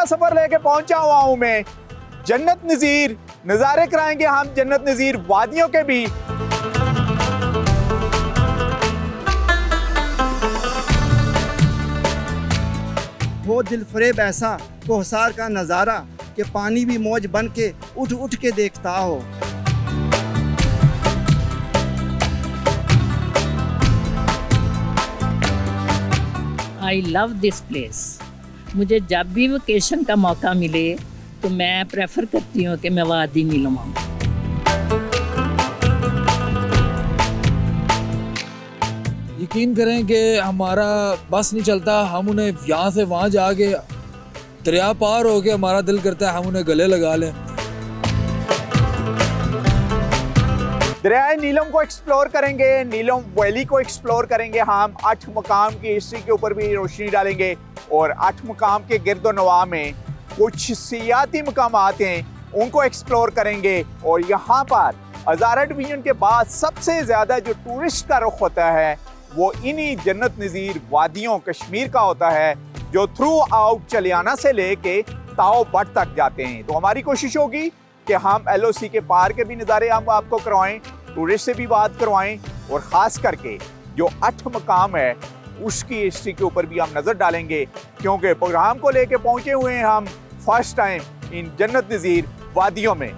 लंबा सफर लेके पहुंचा हुआ हूं मैं जन्नत नज़ीर। नज़ारे कराएंगे हम जन्नत नज़ीर वादियों के भी। वो दिलफरेब ऐसा कोहसार का नज़ारा कि पानी भी मौज बन के उठ उठ के देखता हो। I love this place. मुझे जब भी वेकेशन का मौका मिले तो मैं प्रेफर करती हूँ कि मैं वादी नीलम आऊँ। यकीन करें कि हमारा बस नहीं चलता, हम उन्हें यहाँ से वहाँ जाके दरिया पार हो के हमारा दिल करता है हम उन्हें गले लगा लें। दरियाए नीलम को एक्सप्लोर करेंगे, नीलम वैली को एक्सप्लोर करेंगे हम। 8 मकाम की हिस्ट्री के ऊपर भी रोशनी डालेंगे और 8 मकाम के गिरदोनवा में कुछ सियाती मकाम आते हैं उनको एक्सप्लोर करेंगे। और यहाँ पर हज़ारा डिवीजन के बाद सबसे ज़्यादा जो टूरिस्ट का रुख होता है वो इन्हीं जन्नत नज़ीर वादियों कश्मीर का होता है, जो थ्रू आउट चलियाना से लेके ताओ बट तक जाते हैं। तो हमारी कोशिश होगी कि हम LOC के पार के भी नज़ारे हम आपको करवाएं, टूरिस्ट से भी बात करवाएं और ख़ास करके जो 8 मकाम है उसकी हिस्ट्री के ऊपर भी हम नज़र डालेंगे, क्योंकि प्रोग्राम को लेके पहुंचे हुए हैं हम फर्स्ट टाइम इन जन्नत नज़ीर वादियों में।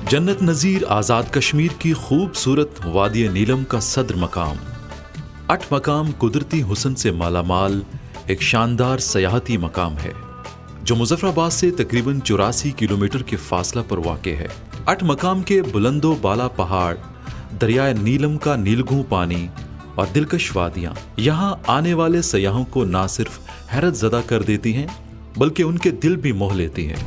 जन्नत नज़ीर आज़ाद कश्मीर की खूबसूरत वादी नीलम का सदर मकाम। 8 मकाम कुदरती हुस्न से मालामाल एक शानदार सयाहती मकाम है जो मुजफ्फराबाद से तकरीबन 84 किलोमीटर के फासला पर वाक़ है। 8 मकाम के बुलंदो बाला पहाड़, दरियाए नीलम का नीलगू पानी और दिलकश वादियाँ यहाँ आने वाले सयाहों को ना सिर्फ हैरत ज़दा कर देती हैं बल्कि उनके दिल भी मोह लेती हैं।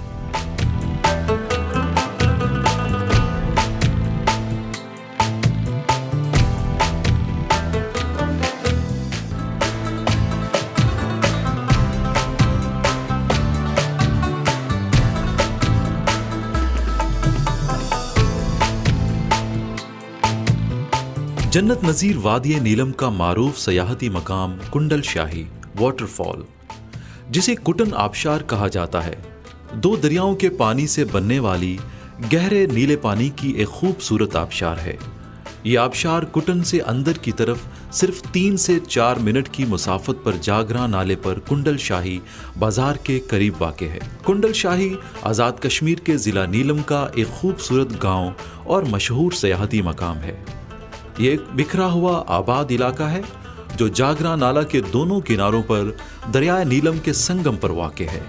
जन्नत नज़ीर वादी नीलम का मारूफ सयाहती मकाम कुंडल शाही वाटरफॉल, जिसे कुटन आबशार कहा जाता है, 2 दरियाओं के पानी से बनने वाली गहरे नीले पानी की एक खूबसूरत आबशार है। ये आबशार कुटन से अंदर की तरफ सिर्फ 3 से 4 मिनट की मुसाफत पर जागरा नाले पर कुंडल शाही बाजार के करीब वाक़ है। कुंडल शाही आज़ाद कश्मीर के ज़िला नीलम का एक खूबसूरत गांव और मशहूर सयाहती मकाम है। ये एक बिखरा हुआ आबाद इलाका है जो जागरा नाला के दोनों किनारों पर दरियाए नीलम के संगम पर वाक़ है।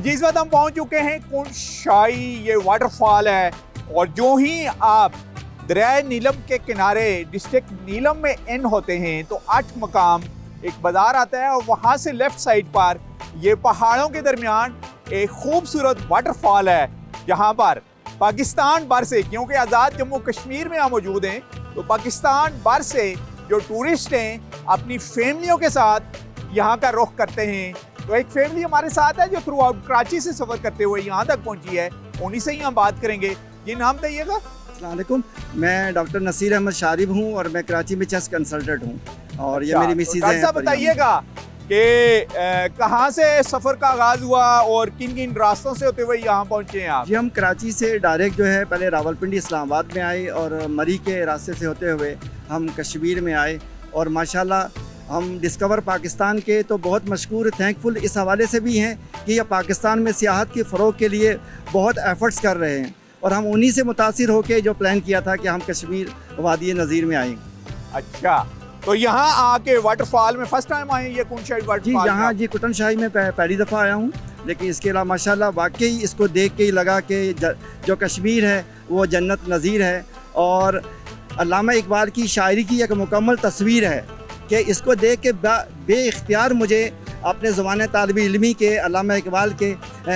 जी इस वक्त हम पहुंच चुके हैं कुंड शाही, ये वाटरफॉल है। और जो ही आप दरियाए नीलम के किनारे डिस्ट्रिक्ट नीलम में एंड होते हैं तो 8 मकाम एक बाजार आता है और वहाँ से लेफ्ट साइड पर ये पहाड़ों के दरमियान एक खूबसूरत वाटरफॉल है, जहाँ पर पाकिस्तान भर से, क्योंकि आज़ाद जम्मू कश्मीर में हम मौजूद हैं, तो पाकिस्तान भर से जो टूरिस्ट हैं अपनी फैमिलियों के साथ यहाँ का रुख करते हैं। तो एक फैमिली हमारे साथ है जो थ्रू आउट कराची से सफ़र करते हुए यहाँ तक पहुँची है, उन्हीं से ही हम बात करेंगे। ये नाम बताइएगा। अस्सलाम वालेकुम, मैं डॉक्टर नसीर अहमद शारिब हूँ और मैं कराची में चेस्ट कंसल्टेंट हूँ और ये मेरी मिसेज है। तो बताइएगा कि कहाँ से सफ़र का आगाज़ हुआ और किन किन रास्तों से होते हुए यहाँ पहुँचे हैं आप? जी हम कराची से डायरेक्ट जो है पहले रावलपिंडी इस्लामाबाद में आए और मरी के रास्ते से होते हुए हम कश्मीर में आए और माशाल्लाह हम डिस्कवर पाकिस्तान के तो बहुत मशहूर थैंकफुल इस हवाले से भी हैं कि ये पाकिस्तान में सियाहत के फ़रोग के लिए बहुत एफ़र्ट्स कर रहे हैं और हम उन्हीं से मुतासिर होकर जो प्लान किया था कि हम कश्मीर वादी नज़ीर में आएंगे। अच्छा, तो यहाँ आके वाटरफॉल में फर्स्ट टाइम आए ये कुंड शाही वाटरफॉल? जी यहाँ जी कुटन शाही में पहली दफ़ा आया हूँ, लेकिन इसके अलावा माशाल्लाह वाकई इसको देख के ही लगा कि जो कश्मीर है वो जन्नत नज़ीर है और अल्लामा इकबाल की शायरी की एक मुकम्मल तस्वीर है कि इसको देख के बे इख्तियार मुझे अपने ज़माने तालिबी इल्मी के अल्लामा इकबाल के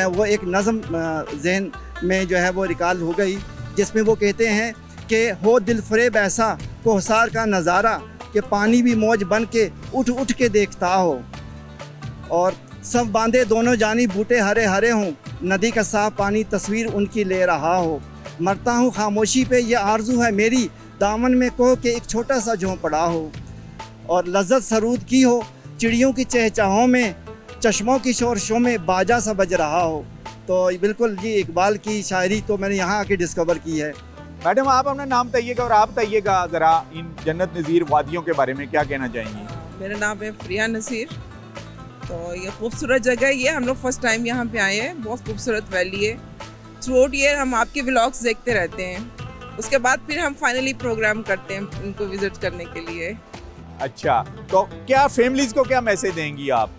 वो एक नज़म ज़हन में जो है वो रिकॉल हो गई, जिसमें वो कहते हैं कि हो दिलफरेब ऐसा कोहसार का नज़ारा कि पानी भी मौज बन के उठ उठ के देखता हो। और सब बांधे दोनों जानी बूटे हरे हरे हों, नदी का साफ पानी तस्वीर उनकी ले रहा हो। मरता हूँ खामोशी पे ये आरजू है मेरी, दामन में कोह के एक छोटा सा झोंपड़ा हो। और लज्जत सरूद की हो चिड़ियों की चहचहाओं में, चश्मों की शोरशों में बाजा सा बज रहा हो। तो बिल्कुल जी इकबाल की शायरी तो मैंने यहाँ आके डिस्कवर की है। मैडम आप अपना नाम बताइएगा और आप बताइएगा ज़रा इन जन्नत नज़ीर वादियों के बारे में क्या कहना चाहेंगी? मेरा नाम है प्रिया नसीर। तो ये खूबसूरत जगह है, ये हम लोग फर्स्ट टाइम यहाँ पे आए हैं। बहुत खूबसूरत वैली है। थ्रू आउट ईयर हम आपके व्लॉग्स देखते रहते हैं, उसके बाद फिर हम फाइनली प्रोग्राम करते हैं इनको विजिट करने के लिए। अच्छा, तो क्या फैमिलीज़ को क्या मैसेज देंगी आप?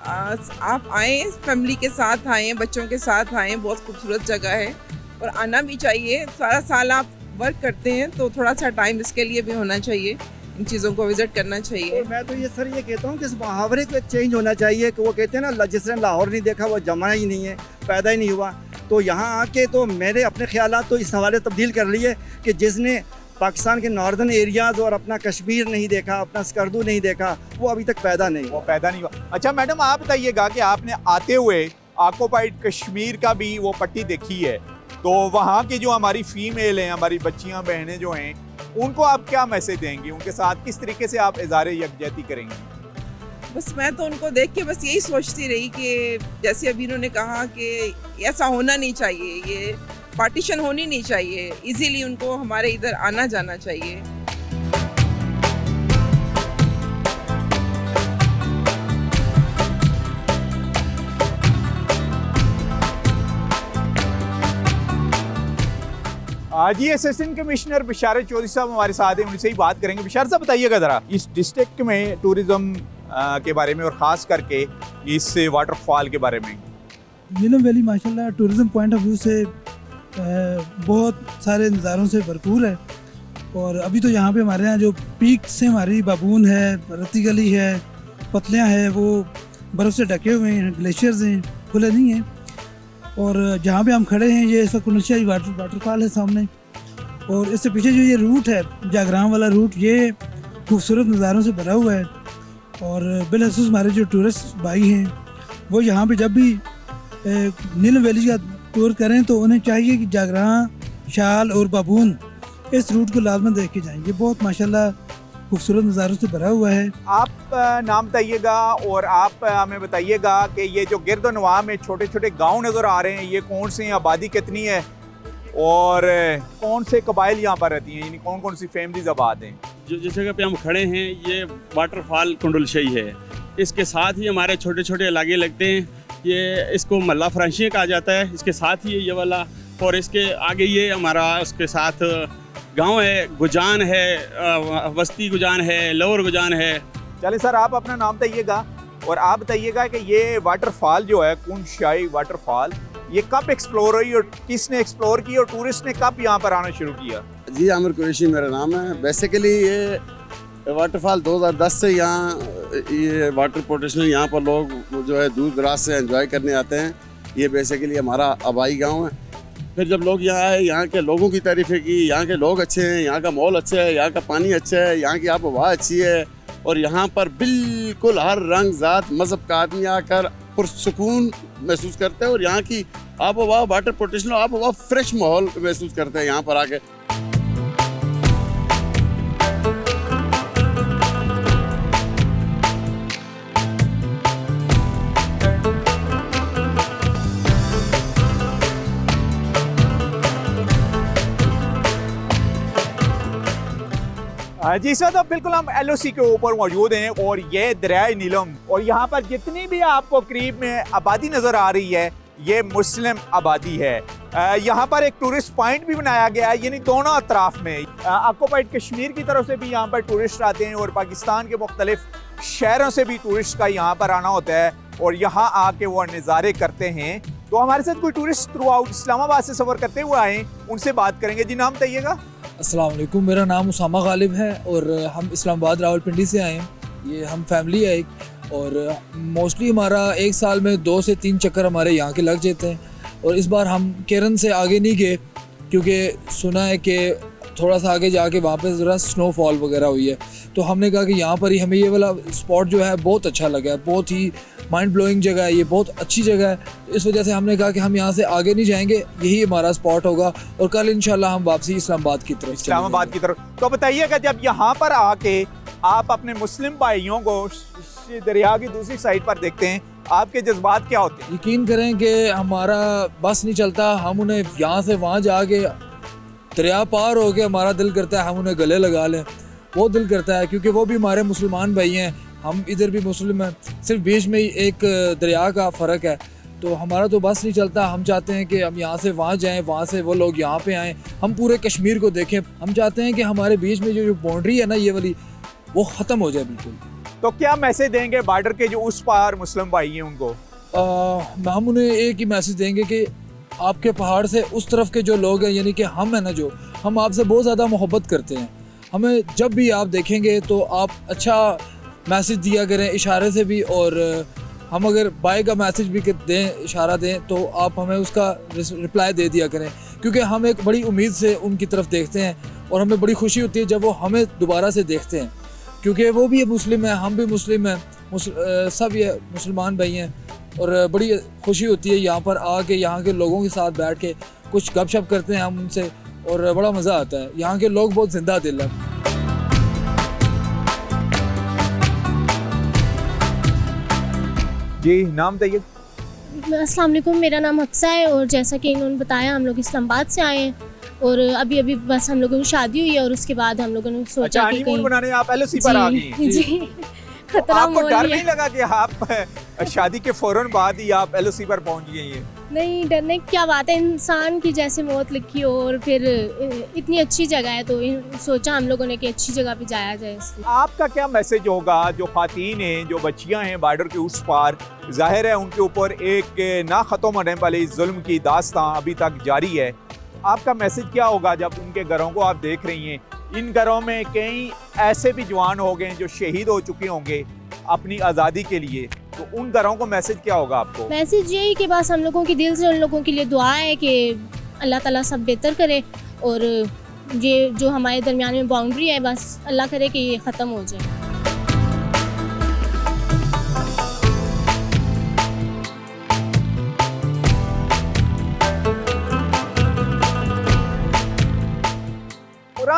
आप आएँ, फैमिली के साथ आएँ, बच्चों के साथ आएँ। बहुत खूबसूरत जगह है और आना भी चाहिए। सारा साल आप वर्क करते हैं तो थोड़ा सा टाइम इसके लिए भी होना चाहिए, इन चीज़ों को विजिट करना चाहिए। तो मैं तो ये सर ये कहता हूँ कि इस मुहावरे को एक चेंज होना चाहिए कि वो कहते हैं ना जिसने लाहौर नहीं देखा वो जमा ही नहीं है, पैदा ही नहीं हुआ। तो यहाँ आके तो मेरे अपने ख्यालात तो इस हवाले तब्दील कर लिए कि जिसने पाकिस्तान के नॉर्दर्न एरियाज़ और अपना कश्मीर नहीं देखा, अपना स्कर्दू नहीं देखा, वो अभी तक पैदा नहीं वो पैदा नहीं हुआ। अच्छा मैडम आप बताइएगा कि आपने आते हुए ऑक्युपाइड कश्मीर का भी वो पट्टी देखी है, तो वहाँ की जो हमारी फीमेल हैं, हमारी बच्चियाँ बहनें जो हैं, उनको आप क्या मैसेज देंगे? उनके साथ किस तरीके से आप इज़हार यकजहती करेंगे? बस मैं तो उनको देख के बस यही सोचती रही कि जैसे अभी उन्होंने कहा कि ऐसा होना नहीं चाहिए, ये पार्टीशन होनी नहीं चाहिए, इजीली उनको हमारे इधर आना जाना चाहिए। आज ही असिस्टेंट कमिश्नर बिशारत चौधरी साहब हमारे साथ हैं, उनसे ही बात करेंगे। बिशारत साहब बताइएगा ज़रा इस डिस्ट्रिक्ट में टूरिज़्म के बारे में और ख़ास करके इस वाटरफॉल के बारे में। नीलम वैली माशाल्लाह टूरिज़्म पॉइंट ऑफ व्यू से बहुत सारे नज़ारों से भरपूर है। और अभी तो यहाँ पे हमारे यहाँ जो पीक से हमारी बाबून है, रत्ती गली है, पतलियाँ है, वो बर्फ़ से ढके हुए हैं, ग्लेशियर्स हैं, खुले नहीं हैं। और जहाँ पे हम खड़े हैं ये इस वक्त कुंडल शाही वाटरफॉल है सामने, और इससे पीछे जो ये रूट है जागराम वाला रूट, ये खूबसूरत नज़ारों से भरा हुआ है। और बिलखसूस हमारे जो टूरिस्ट भाई हैं वो यहाँ पे जब भी नीलम वैली का टूर करें तो उन्हें चाहिए कि जागरां, शाल और बाबून इस रूट को लाजमन देख के जाएंगे। बहुत माशाल्लाह खूबसूरत नज़ारों से भरा हुआ है। आप नाम बताइएगा और आप हमें बताइएगा कि ये जो गिरदो नवाह में छोटे छोटे गांव नज़र आ रहे हैं, ये कौन से हैं, आबादी कितनी है और कौन से कबाइल यहाँ पर रहती हैं, यानी कौन कौन सी फैमिलीज आबाद हैं? जो जिस जगह पे हम खड़े हैं ये वाटरफॉल कुंडल शाही है। इसके साथ ही हमारे छोटे छोटे इलाके लगते हैं, ये इसको मल्ला फ्रांशिया कहा जाता है। इसके साथ ही ये वाला, और इसके आगे ये हमारा उसके साथ गांव है, गुजान है, वस्ती गुजान है, लोअर गुजान है। चलिए सर आप अपना नाम बताइएगा और आप बताइएगा कि ये वाटरफॉल जो है कुंडल शाही वाटरफॉल, ये कब एक्सप्लोर हुई और किसने एक्सप्लोर की और टूरिस्ट ने कब यहाँ पर आना शुरू किया? जी आमिर कुरैशी मेरा नाम है। बेसिकली ये वाटरफॉल 2010 से यहाँ ये वाटर पोटेंशियल यहाँ पर लोग जो है दूर दराज से एंजॉय करने आते हैं। ये बेसिकली हमारा आबाई गांव है। फिर जब लोग यहाँ आए, यहाँ के लोगों की तारीफ़ें की, यहाँ के लोग अच्छे हैं, यहाँ का माहौल अच्छा है, यहाँ का पानी अच्छा है, यहाँ की आब हवा अच्छी है, और यहाँ पर बिल्कुल हर रंग ज़ात मज़हब का आदमी आकर पुरसुकून महसूस करते हैं। और यहाँ की आब हवा, वाटर पोटेंशियल आब हवा, फ्रेश माहौल महसूस करते हैं यहाँ पर आके। जी सर, तो बिल्कुल हम LOC के ऊपर मौजूद हैं और ये दरियाए नीलम, और यहाँ पर जितनी भी आपको करीब में आबादी नज़र आ रही है ये मुस्लिम आबादी है। यहाँ पर एक टूरिस्ट पॉइंट भी बनाया गया है, यानी दोनों अतराफ में ऑक्युपाइड कश्मीर की तरफ से भी यहाँ पर टूरिस्ट आते हैं और पाकिस्तान के मुख्तलिफ शहरों से भी टूरिस्ट का यहाँ पर आना होता है और यहाँ आके वो नज़ारे करते हैं। तो हमारे साथ कोई टूरिस्ट थ्रू आउट इस्लामाबाद से सफ़र करते हुए आए, उनसे बात करेंगे। जी नाम बताइएगा। अस्सलाम वालेकुम, मेरा नाम उसामा गालिब है और हम इस्लामाबाद रावलपिंडी से आए हैं। ये हम फैमिली है एक, और मोस्टली हमारा एक साल में 2 से 3 चक्कर हमारे यहाँ के लग जाते हैं। और इस बार हम केरन से आगे नहीं गए क्योंकि सुना है कि थोड़ा सा आगे जाके वहाँ पे ज़रा स्नोफॉल वगैरह हुई है, तो हमने कहा कि यहाँ पर ही हमें ये वाला स्पॉट जो है बहुत अच्छा लगा है, बहुत ही माइंड ब्लोइंग जगह है, ये बहुत अच्छी जगह है। इस वजह से हमने कहा कि हम यहाँ से आगे नहीं जाएंगे, यही हमारा स्पॉट होगा और कल इंशाल्लाह हम वापसी इस्लामाबाद की तरफ तो बताइएगा, जब यहाँ पर आके आप अपने मुस्लिम भाइयों को दरिया की दूसरी साइड पर देखते हैं, आपके जज्बात क्या होते हैं? यकीन करें कि हमारा बस नहीं चलता, हम उन्हें यहाँ से वहाँ जाके दरिया पार हो के हमारा दिल करता है हम उन्हें गले लगा लें, बहुत दिल करता है, क्योंकि वो भी हमारे मुसलमान भाई हैं, हम इधर भी मुस्लिम हैं, सिर्फ बीच में ही एक दरिया का फ़र्क है। तो हमारा तो बस नहीं चलता, हम चाहते हैं कि हम यहाँ से वहाँ जाएं, वहाँ से वो लोग यहाँ पे आएँ, हम पूरे कश्मीर को देखें। हम चाहते हैं कि हमारे बीच में जो बाउंड्री है ना ये वाली, वो ख़त्म हो जाए बिल्कुल। तो क्या मैसेज देंगे बॉर्डर के जो उस पार मुस्लिम भाई हैं उनको? हम उन्हें एक ही मैसेज देंगे कि आपके पहाड़ से उस तरफ के जो लोग हैं, यानी कि हम हैं ना, जो हम आपसे बहुत ज़्यादा मोहब्बत करते हैं। हमें जब भी आप देखेंगे तो आप अच्छा मैसेज दिया करें, इशारे से भी, और हम अगर बाय का मैसेज भी दें, इशारा दें, तो आप हमें उसका रिप्लाई दे दिया करें, क्योंकि हम एक बड़ी उम्मीद से उनकी तरफ देखते हैं और हमें बड़ी खुशी होती है जब वो हमें दोबारा से देखते हैं, क्योंकि वो भी मुस्लिम हैं, हम भी मुस्लिम हैं, सब ये मुसलमान भाई हैं, और बड़ी खुशी होती है यहाँ पर आके यहाँ के लोगों के साथ बैठ के कुछ गपशप करते हैं हम उनसे, और बड़ा मज़ा आता है। यहाँ के लोग बहुत जिंदा दिल हैं। जी, नाम बताइए। अस्सलाम वालेकुम, मेरा नाम हफ्सा है और जैसा कि इन्होंने बताया हम लोग इस्लामाबाद से आए हैं और अभी बस हम लोगों की शादी हुई है और उसके बाद हम लोगों ने सोचा अच्छा, कि हनीमून बनाने आप एलओसी पर आ गई। जी खतरा आपको मोल डर ही है। नहीं लगा कि आप शादी के फौरन बाद ही आप एलओसी पर पहुंच गई हैं? नहीं, डरने की क्या बात है, इंसान की जैसे मौत लिखी हो और फिर इतनी अच्छी जगह है तो सोचा हम लोगों ने कि अच्छी जगह पे जाया जाए। इसलिए आपका क्या मैसेज होगा जो खातीन हैं, जो बच्चियां हैं बॉर्डर के उस पार, जाहिर है उनके ऊपर एक ना ख़त्म होने वाली जुल्म की दास्तां अभी तक जारी है, आपका मैसेज क्या होगा जब उनके घरों को आप देख रही हैं? इन घरों में कई ऐसे भी जवान हो गए जो शहीद हो चुके होंगे अपनी आज़ादी के लिए, तो उन घरों को मैसेज क्या होगा आपको? मैसेज यही कि बस हम लोगों की दिल से उन लोगों के लिए दुआ है कि अल्लाह ताला सब बेहतर करे और ये जो हमारे दरमियान में बाउंड्री है बस अल्लाह करे कि ये ख़त्म हो जाए।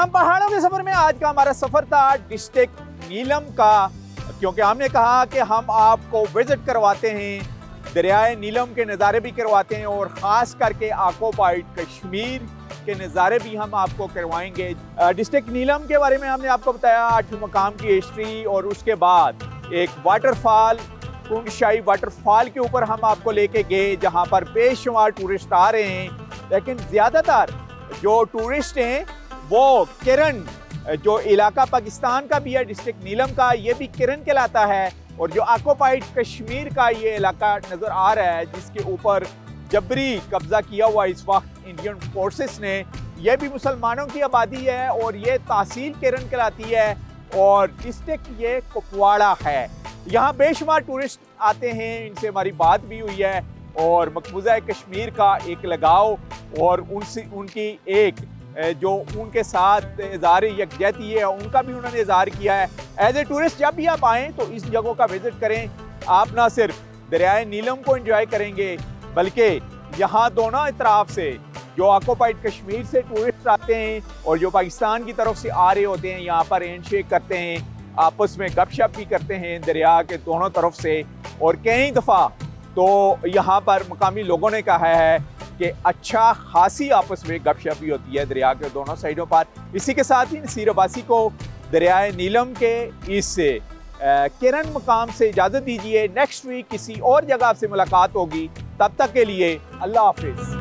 पहाड़ों के सफर में आज का हमारा सफर था डिस्ट्रिक्ट नीलम का, क्योंकि हमने कहा कि हम आपको विजिट करवाते हैं, दरियाए नीलम के नज़ारे भी करवाते हैं और ख़ास करके ऑक्युपाइड कश्मीर के नज़ारे भी हम आपको करवाएंगे। डिस्ट्रिक्ट नीलम के बारे में हमने आपको बताया 8 मकाम की हिस्ट्री, और उसके बाद एक वाटरफॉल कुंडशाही वाटरफॉल के ऊपर हम आपको लेके गए जहाँ पर बेशुमार टूरिस्ट आ रहे हैं, लेकिन ज़्यादातर जो टूरिस्ट हैं वो किरण, जो इलाका पाकिस्तान का भी है डिस्ट्रिक्ट नीलम का, ये भी किरण कहलाता है, और जो ऑक्युपाइड कश्मीर का ये इलाका नज़र आ रहा है जिसके ऊपर जबरी कब्जा किया हुआ इस वक्त इंडियन फोर्सेस ने, ये भी मुसलमानों की आबादी है और ये तहसील किरण कहलाती है और डिस्ट्रिक्ट ये कुपवाड़ा है। यहाँ बेशुमार टूरिस्ट आते हैं, इनसे हमारी बात भी हुई है और मकबूजा कश्मीर का एक लगाव और उनसे उनकी एक जो उनके साथ इज़हार यकजहती है उनका भी उन्होंने इज़हार किया है। एज ए टूरिस्ट जब भी आप आएँ तो इस जगहों का विज़िट करें, आप ना सिर्फ दरियाए नीलम को एंजॉय करेंगे बल्कि यहाँ दोनों इतराफ़ से जो ऑक्युपाइड कश्मीर से टूरिस्ट आते हैं और जो पाकिस्तान की तरफ से आ रहे होते हैं, यहाँ पर हैंड शेक करते हैं, आपस में गपशप भी करते हैं दरिया के दोनों तरफ से, और कई दफ़ा तो यहाँ पर मकामी लोगों ने कहा है कि अच्छा खासी आपस में गपशप भी होती है दरिया के दोनों साइडों पर। इसी के साथ ही नसीर अब्बासी को दरियाए नीलम के इस किरण मकाम से इजाज़त दीजिए। नेक्स्ट वीक किसी और जगह से मुलाकात होगी, तब तक के लिए अल्लाह हाफिज़।